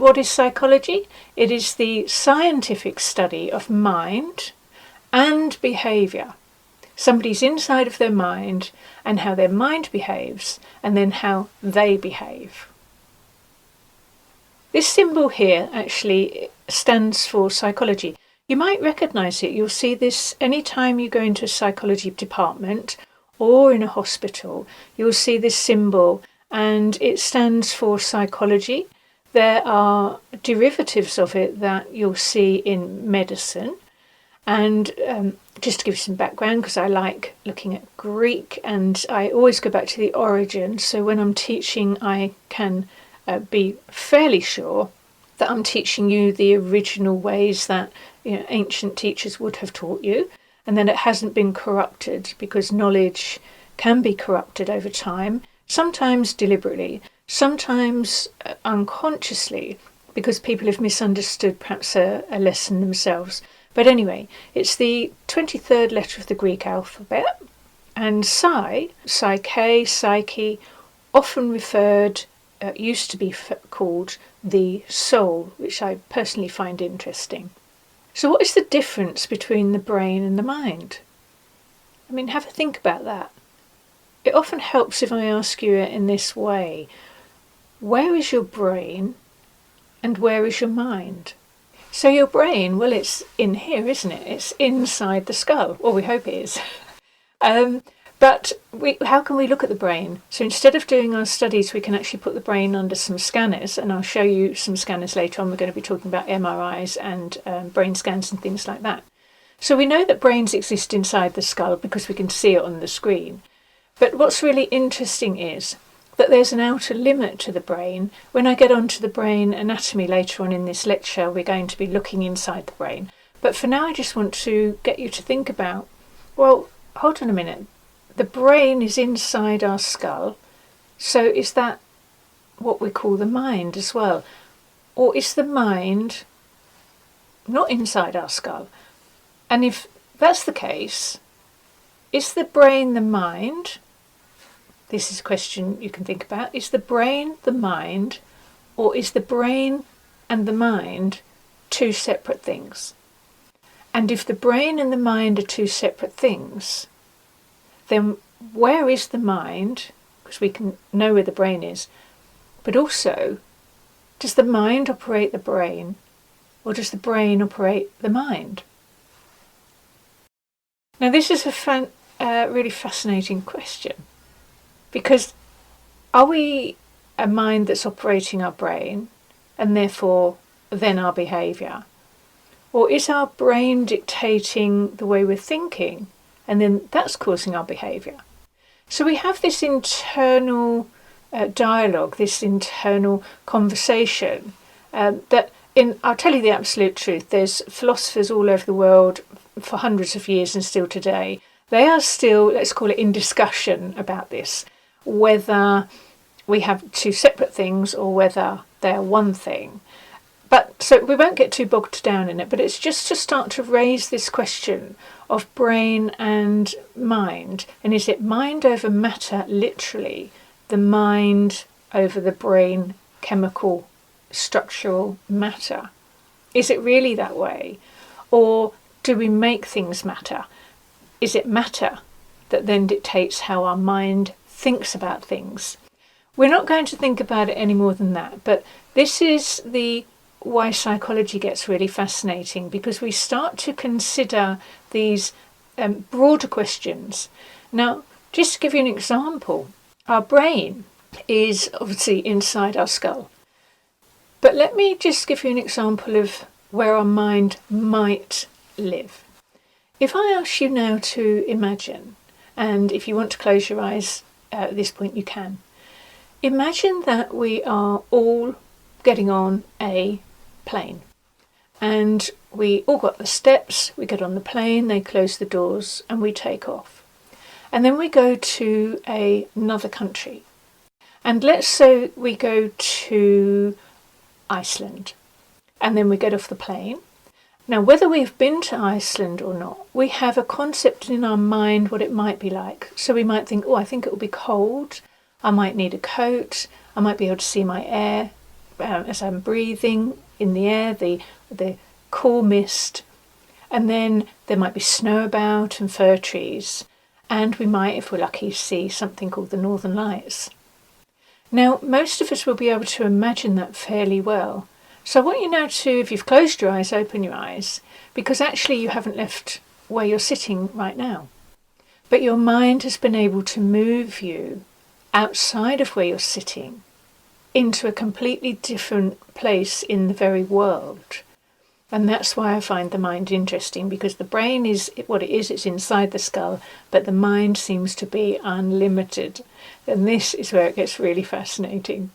what is psychology? It is the scientific study of mind and behaviour. Somebody's inside of their mind and how their mind behaves, and then how they behave. This symbol here actually stands for psychology. You might recognise it. You'll see this anytime you go into a psychology department or in a hospital. You'll see this symbol, and it stands for psychology. There are derivatives of it that you'll see in medicine. And just to give you some background, because I like looking at Greek, and I always go back to the origin, so when I'm teaching I can be fairly sure that I'm teaching you the original ways that ancient teachers would have taught you, and then it hasn't been corrupted, because knowledge can be corrupted over time, sometimes deliberately, sometimes unconsciously, because people have misunderstood perhaps a lesson themselves. But anyway, it's the 23rd letter of the Greek alphabet, and psyche, often referred, used to be called the soul, which I personally find interesting. So what is the difference between the brain and the mind? I mean, have a think about that. It often helps if I ask you it in this way. Where is your brain and where is your mind? So your brain, well, it's in here, isn't it? It's inside the skull. Well, we hope it is. But how can we look at the brain? So instead of doing our studies, we can actually put the brain under some scanners, and I'll show you some scanners later on. We're going to be talking about MRIs and brain scans and things like that. So we know that brains exist inside the skull because we can see it on the screen. But what's really interesting is that there's an outer limit to the brain. When I get onto the brain anatomy later on in this lecture, we're going to be looking inside the brain. But for now, I just want to get you to think about, well, hold on a minute. The brain is inside our skull. So is that what we call the mind as well? Or is the mind not inside our skull? And if that's the case, is the brain the mind? This is a question you can think about. Is the brain the mind, or is the brain and the mind two separate things? And if the brain and the mind are two separate things, then where is the mind? Because we can know where the brain is. But also, does the mind operate the brain, or does the brain operate the mind? Now, this is a really fascinating question. Because are we a mind that's operating our brain, and therefore then our behaviour? Or is our brain dictating the way we're thinking, and then that's causing our behaviour? So we have this internal dialogue, this internal conversation that I'll tell you the absolute truth, there's philosophers all over the world for hundreds of years and still today. They are still, let's call it, in discussion about this, whether we have two separate things or whether they're one thing. But so we won't get too bogged down in it, but it's just to start to raise this question of brain and mind. And is it mind over matter, literally, the mind over the brain, chemical, structural matter? Is it really that way? Or do we make things matter? Is it matter that then dictates how our mind thinks about things? We're not going to think about it any more than that, but this is why psychology gets really fascinating, because we start to consider these broader questions. Now, just to give you an example, our brain is obviously inside our skull, but let me just give you an example of where our mind might live. If I ask you now to imagine, and if you want to close your eyes at this point you can, imagine that we are all getting on a plane, and we all got the steps, we get on the plane, they close the doors, and we take off. And then we go to another country, and let's say we go to Iceland, and then we get off the plane. Now, whether we've been to Iceland or not, we have a concept in our mind what it might be like. So we might think, oh, I think it will be cold, I might need a coat, I might be able to see my air as I'm breathing in the air, the cool mist, and then there might be snow about and fir trees, and we might, if we're lucky, see something called the Northern Lights. Now, most of us will be able to imagine that fairly well. So I want you now to, if you've closed your eyes, open your eyes, because actually you haven't left where you're sitting right now. But your mind has been able to move you outside of where you're sitting into a completely different place in the very world. And that's why I find the mind interesting, because the brain is what it is, it's inside the skull, but the mind seems to be unlimited. And this is where it gets really fascinating.